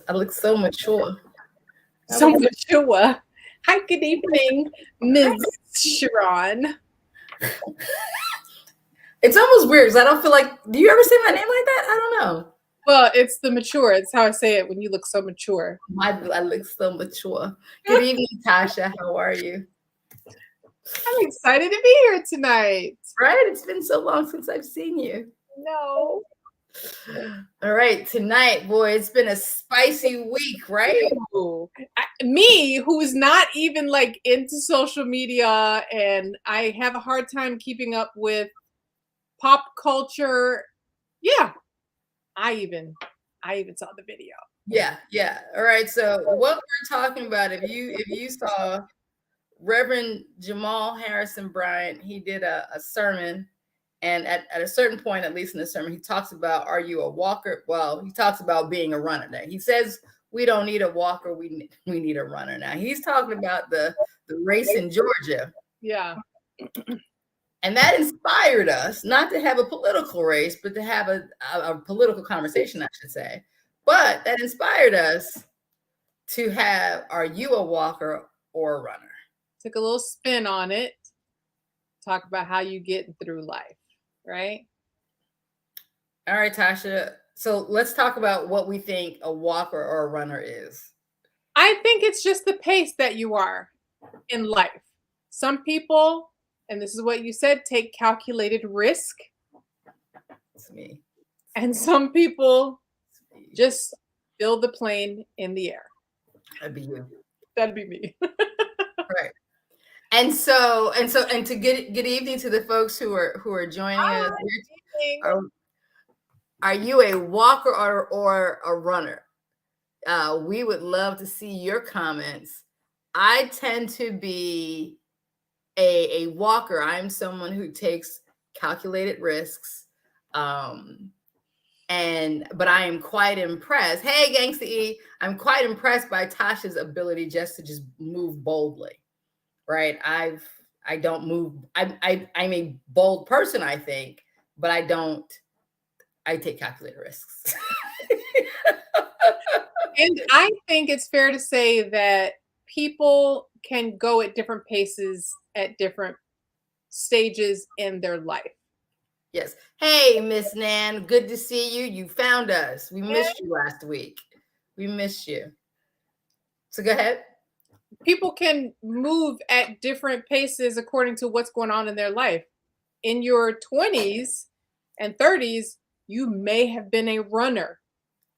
I look so mature. I So look so mature. Hi, good evening, Ms. Sharon. It's almost weird because I don't feel like. Do you ever say my name like that? I don't know. Well, it's the mature. It's how I say it when you look so mature. I look so mature. Good evening, Tasha. How are you? I'm excited to be here tonight. Right? It's been so long since I've seen you. No. All right, tonight, boy, it's been a spicy week, right? Ooh. Me, who's not even like into social media, and I have a hard time keeping up with pop culture. Yeah, I even saw the video. Yeah, yeah. All right. So what we're talking about, if you saw Reverend Jamal Harrison Bryant, he did a sermon, and at a certain point, at least in the sermon, he talks about, are you a walker? Well, he talks about being a runner. Now he says we don't need a walker, we need a runner. Now he's talking about the race in Georgia. Yeah. And that inspired us not to have a political race, but to have a political conversation, I should say. But that inspired us to have, are you a walker or a runner? Took a little spin on it. Talk about how you get through life, right? All right, Tasha. So let's talk about what we think a walker or a runner is. I think it's just the pace that you are in life. Some people, and this is what you said, take calculated risk, It's me. and some people It's me. just build the plane in the air. That'd be you. That'd be me. Right. And to good evening to the folks who are joining us. Hi, evening. Are, are you a walker or a runner? We would love to see your comments. I tend to be a walker. I'm someone who takes calculated risks. Um, but I am quite impressed. Hey, Gangsta E, I'm quite impressed by Tasha's ability just move boldly. Right? I don't move. I'm a bold person, I think, but I don't. I take calculated risks. And I think it's fair to say that people can go at different paces at different stages in their life. Yes. Hey, Miss Nan, good to see you. You found us. We missed you last week. We missed you. So go ahead. People can move at different paces according to what's going on in their life. In your 20s and 30s, you may have been a runner,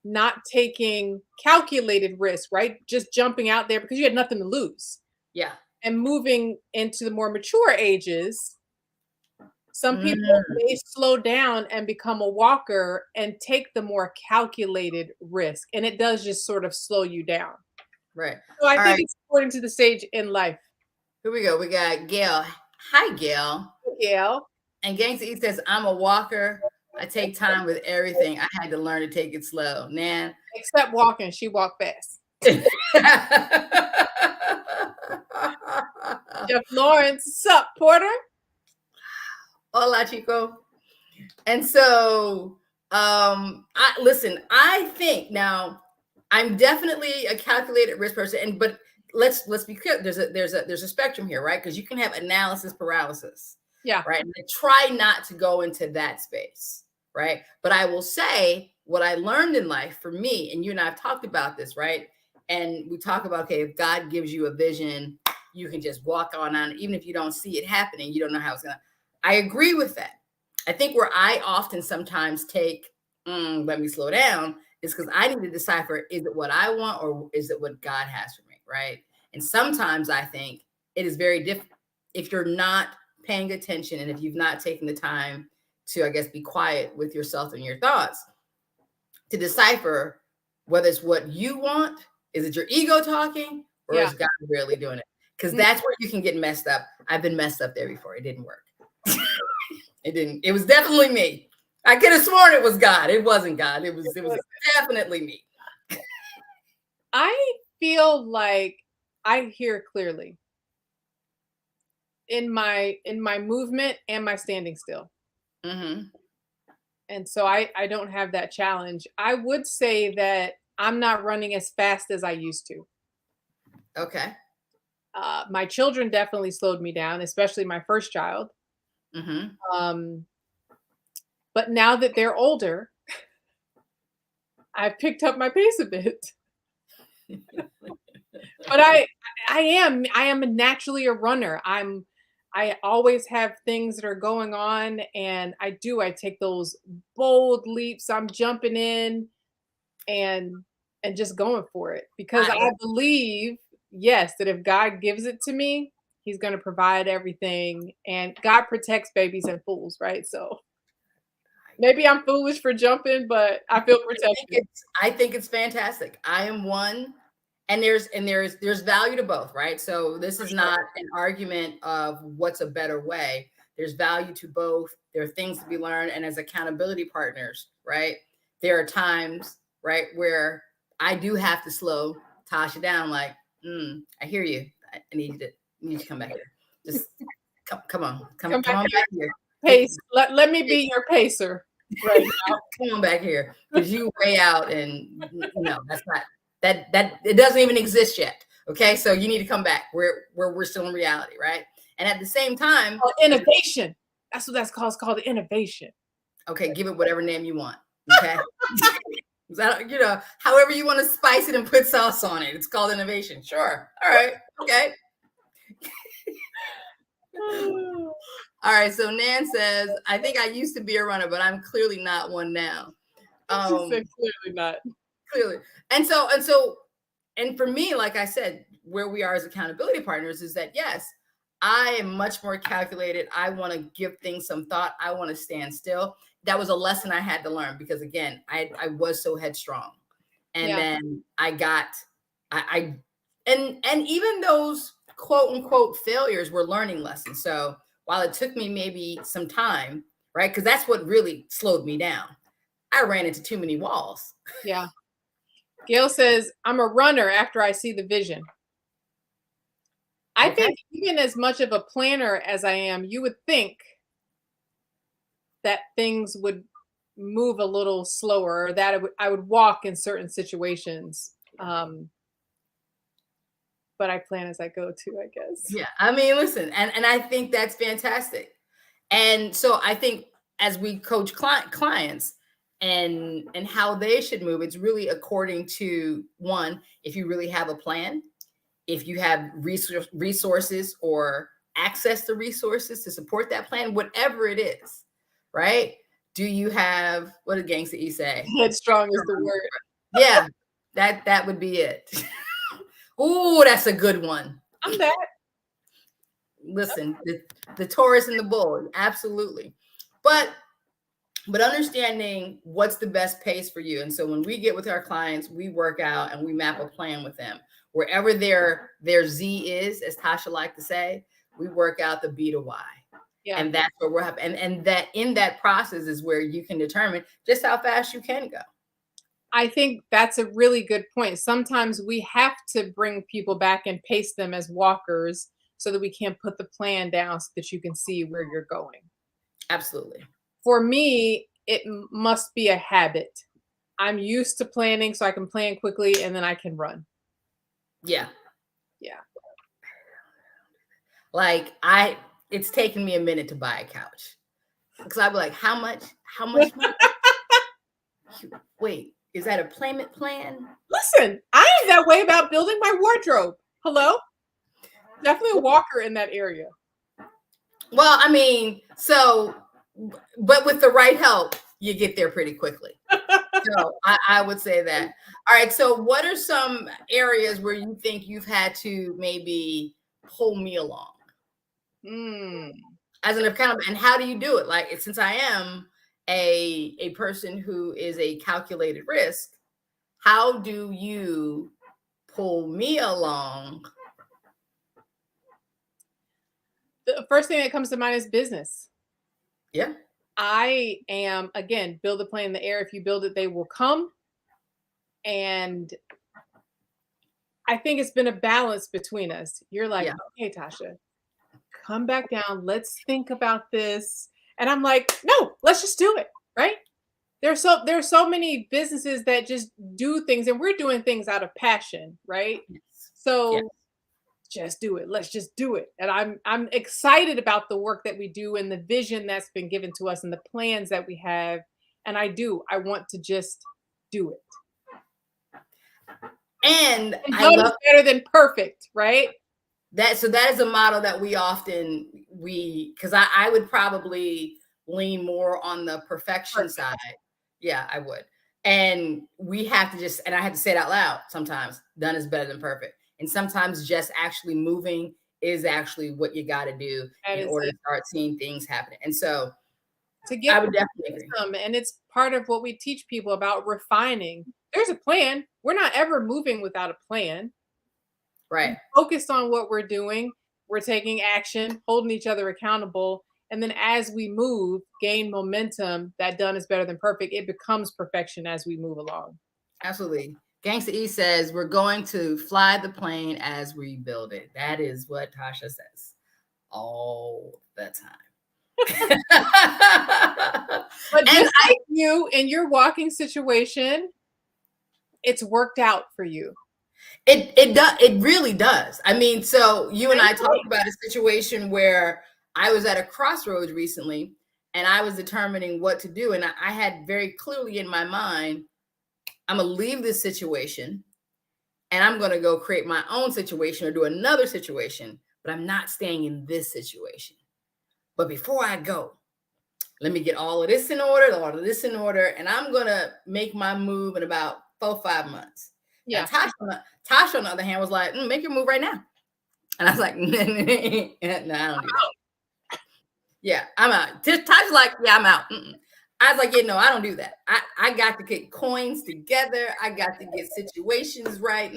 not taking calculated risks, right? Just jumping out there because you had nothing to lose. Yeah. And moving into the more mature ages, some people Mm, may slow down and become a walker and take the more calculated risk. And it does just sort of slow you down. right. So I All think right. it's according to the stage in life. Here we go. We got Gail. Hi, Gail. Yeah. And Gangsta E says, I'm a walker. I take time with everything. I had to learn to take it slow. Nan. Except walking, she walked fast. Jeff Lawrence, sup, Porter? Hola, Chico. And so, I listen. I think now I'm definitely a calculated risk person, and but let's be clear. There's a spectrum here, right? Because you can have analysis paralysis, Yeah. right? And I try not to go into that space, right? But I will say what I learned in life for me, and you and I have talked about this, right? And we talk about, okay, if God gives you a vision, you can just walk on, even if you don't see it happening, you don't know how it's gonna. I agree with that. I think where I often sometimes take, let me slow down, is because I need to decipher, is it what I want or is it what God has for me, right? And sometimes I think it is very different if you're not paying attention and if you've not taken the time to, I guess, be quiet with yourself and your thoughts to decipher whether it's what you want, is it your ego talking, or Yeah. is God really doing it? Because that's where you can get messed up. I've been messed up there before. It didn't work. It didn't. It was definitely me. I could have sworn it was God. It wasn't God. It was definitely me. I feel like I hear clearly in my movement and my standing still. Mm-hmm. And so I don't have that challenge. I would say that I'm not running as fast as I used to. Okay. My children definitely slowed me down, especially my first child. Mm-hmm. Um, but now that they're older, I've picked up my pace a bit. But I am naturally a runner. I always have things that are going on, and I take those bold leaps. I'm jumping in and just going for it because I I believe, yes, that if God gives it to me, he's going to provide everything, and God protects babies and fools, right? So maybe I'm foolish for jumping, but I feel protected. I think it's fantastic. I am one, and there's value to both, right? So this For is sure. not an argument of what's a better way. There's value to both. There are things to be learned, and as accountability partners, right? There are times, right, where I do have to slow Tasha down. Like, I hear you. I need you to come back here. Just come on, Come come back on here, back here. pace. Let me be your pacer right now. Come on back here because you way out, and that's not that it doesn't even exist yet. Okay, so you need to come back where we're still in reality, right? And at the same time, Oh, innovation. That's what that's called. It's called innovation. okay, give it whatever name you want. Okay, however you want to spice it and put sauce on it. It's called innovation. Sure. All right. Okay. All right. So Nan says, I think I used to be a runner, but I'm clearly not one now. She said clearly not. Clearly. And for me, like I said, where we are as accountability partners is that, yes, I am much more calculated. I want to give things some thought. I want to stand still. That was a lesson I had to learn because, again, I was so headstrong. And Yeah. then and even those quote unquote failures were learning lessons. So while it took me maybe some time, right? Because that's what really slowed me down. I ran into too many walls. Yeah. Gail says, I'm a runner after I see the vision. I Okay. think even as much of a planner as I am, you would think that things would move a little slower, or that I would walk in certain situations. But I plan as I go too, I guess. Yeah. I mean, listen, and I think that's fantastic. And so I think as we coach clients and how they should move, it's really according to one, if you really have a plan, if you have resources or access to resources to support that plan, whatever it is, right? Do you have, what did Gangsta E say? Headstrong is the word. Yeah, that would be it. Oh, that's a good one. I'm that. Listen, the Taurus and the bull, absolutely. But understanding what's the best pace for you. And so when we get with our clients, we work out and we map a plan with them. Wherever their Z is, as Tasha liked to say, we work out the B to Y. Yeah. And that's where we're having, and that in that process is where you can determine just how fast you can go. I think that's a really good point. Sometimes we have to bring people back and pace them as walkers so that we can put the plan down so that you can see where you're going. Absolutely. For me, it must be a habit. I'm used to planning so I can plan quickly and then I can run. Yeah. Yeah. Like it's taken me a minute to buy a couch because I'd be like, how much? How much? Wait, is that a payment plan? Listen, I am that way about building my wardrobe. Hello? Definitely a walker in that area. Well, I mean, but with the right help, you get there pretty quickly. So I would say that. All right. So what are some areas where you think you've had to maybe pull me along? As an account, and how do you do it? Like, since I am a person who is a calculated risk, how do you pull me along? The first thing that comes to mind is business. Yeah. I am, again, build a plane in the air. If you build it, they will come. And I think it's been a balance between us. You're like, okay, Tasha, come back down. Let's think about this. And I'm like, no, let's just do it. Right. There's so many businesses that just do things, and we're doing things out of passion, right? Yes. Yeah. So just do it. Let's just do it. And I'm excited about the work that we do and the vision that's been given to us and the plans that we have. And I want to just do it. And And I done is love better than perfect, right? that. So that is a model that because I would probably lean more on the perfection Perfect. side. Yeah, I would. And we have to and I have to say it out loud sometimes, done is better than perfect. And sometimes just actually moving is actually what you got to do That in is order it. to start seeing things happening. And so To I get would definitely agree. some, and it's part of what we teach people about refining. There's a plan. We're not ever moving without a plan. Right. Focused on what we're doing. We're taking action, holding each other accountable. And then as we move, gain momentum, that done is better than perfect. It becomes perfection as we move along. Absolutely. Gangsta E says, we're going to fly the plane as we build it. That is what Tasha says all the time. But And just like you in your walking situation, it's worked out for you. it really does. I mean, so you and I Same talked thing. about a situation where I was at a crossroads recently and I was determining what to do. And I had very clearly in my mind, I'm gonna leave this situation and I'm gonna go create my own situation or do another situation, but I'm not staying in this situation. But before I go, let me get all of this in order, all of this in order, and I'm gonna make my move in about 4 or 5 months. Now, Yeah. Tasha, on the other hand, was like, make your move right now. And I was like, no, I don't do that. Yeah, I'm out. Tasha's like, yeah, I'm out. Mm-mm. I was like, yeah, no, I don't do that. I got to get coins together. I got to get situations right.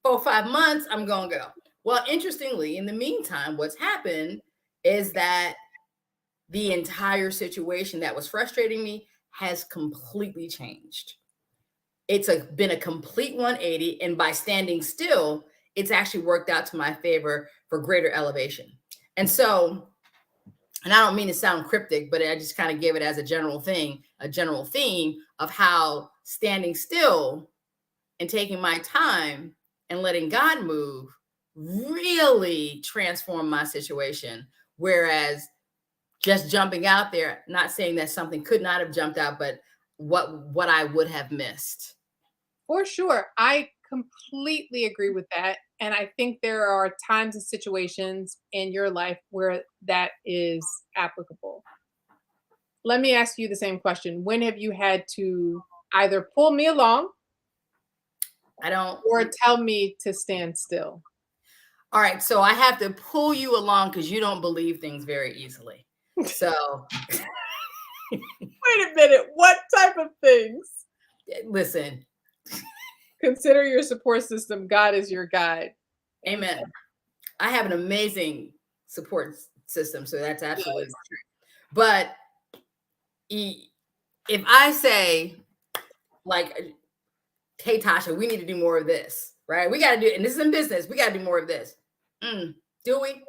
4 or 5 months, I'm gonna go. Well, interestingly, in the meantime, what's happened is that the entire situation that was frustrating me has completely changed. It's been a complete 180, and by standing still, it's actually worked out to my favor for greater elevation. And so, and I don't mean to sound cryptic, but I just kind of gave it as a general thing, a general theme of how standing still and taking my time and letting God move really transformed my situation. Whereas just jumping out there, not saying that something could not have jumped out, but what I would have missed. For sure. I completely agree with that. And I think there are times and situations in your life where that is applicable. Let me ask you the same question. When have you had to either pull me along I don't. or tell me to stand still? All right, so I have to pull you along because you don't believe things very easily. So Wait a minute. What type of things? listen, Consider your support system. God is your guide. Amen. amen. I have an amazing support system, so that's absolutely Yes. true. But if I say, like, hey, Tasha, we need to do more of this, right? We got to do it. And this is in business. We got to do more of this. Do we?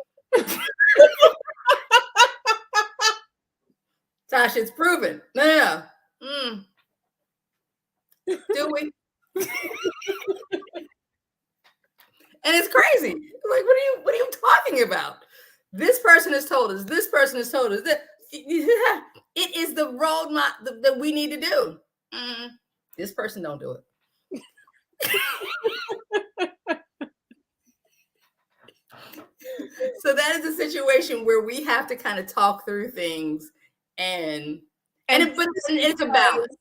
Tasha, it's proven. No. Do we? And it's crazy. Like, what are you talking about? This person has told us. This person has told us that it is the roadmap that we need to do. This person don't do it. So that is a situation where we have to kind of talk through things and it's a balance.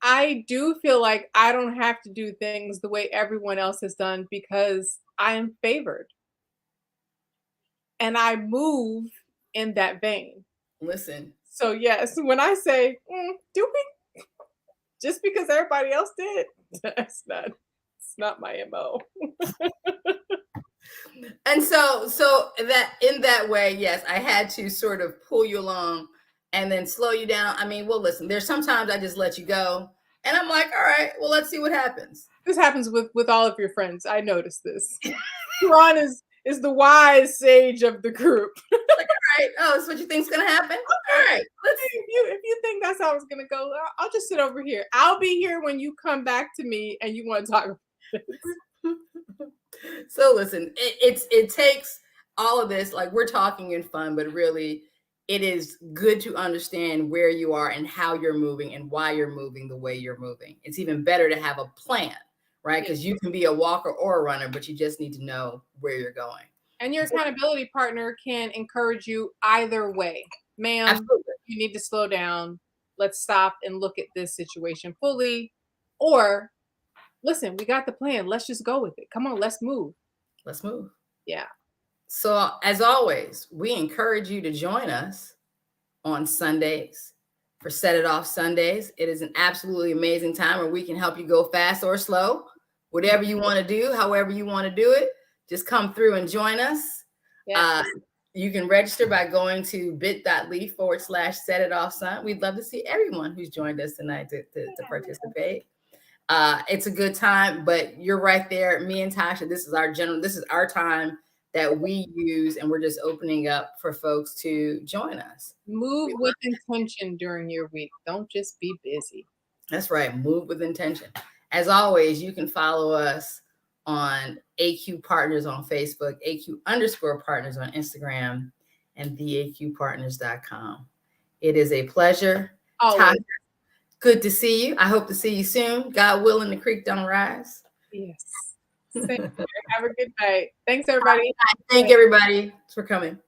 I do feel like I don't have to do things the way everyone else has done because I am favored. And I move in that vein. Listen. So yes, when I say, do we? Just because everybody else did, it's not my MO. And so that in that way, yes, I had to sort of pull you along and then slow you down. I mean, well, listen, there's sometimes I just let you go and I'm like, all right, well, let's see what happens. This happens with all of your friends. I noticed this. Ron is is the wise sage of the group. Like, all right, oh, that's what you think's gonna happen? All right, let's If you think that's how it's gonna go, I'll just sit over here. I'll be here when you come back to me and you want to talk about this. So listen, it takes all of this, like we're talking in fun, but really it is good to understand where you are and how you're moving and why you're moving the way you're moving. It's even better to have a plan, right? Because you can be a walker or a runner, but you just need to know where you're going. And your accountability partner can encourage you either way. Ma'am, Absolutely. you need to slow down. Let's stop and look at this situation fully. Or listen, we got the plan. Let's just go with it. Come on, let's move. Let's move. Yeah. So as always, we encourage you to join us on Sundays for Set It Off Sundays. It is an absolutely amazing time where we can help you go fast or slow, whatever you want to do, however you want to do it. Just come through and join us. Yeah. You can register by going to bit.ly/Set It Off Sun. We'd love to see everyone who's joined us tonight to participate. It's a good time, but you're right there. Me and Tasha, this is our time that we use, and we're just opening up for folks to join us. Move with intention during your week. Don't just be busy. That's right. Move with intention. As always, you can follow us on AQ Partners on Facebook, AQ_partners on Instagram, and theaqpartners.com. It is a pleasure. Always. Good to see you. I hope to see you soon. God willing, the creek don't rise. Yes. Have a good night. Thanks, everybody. Thank everybody for coming.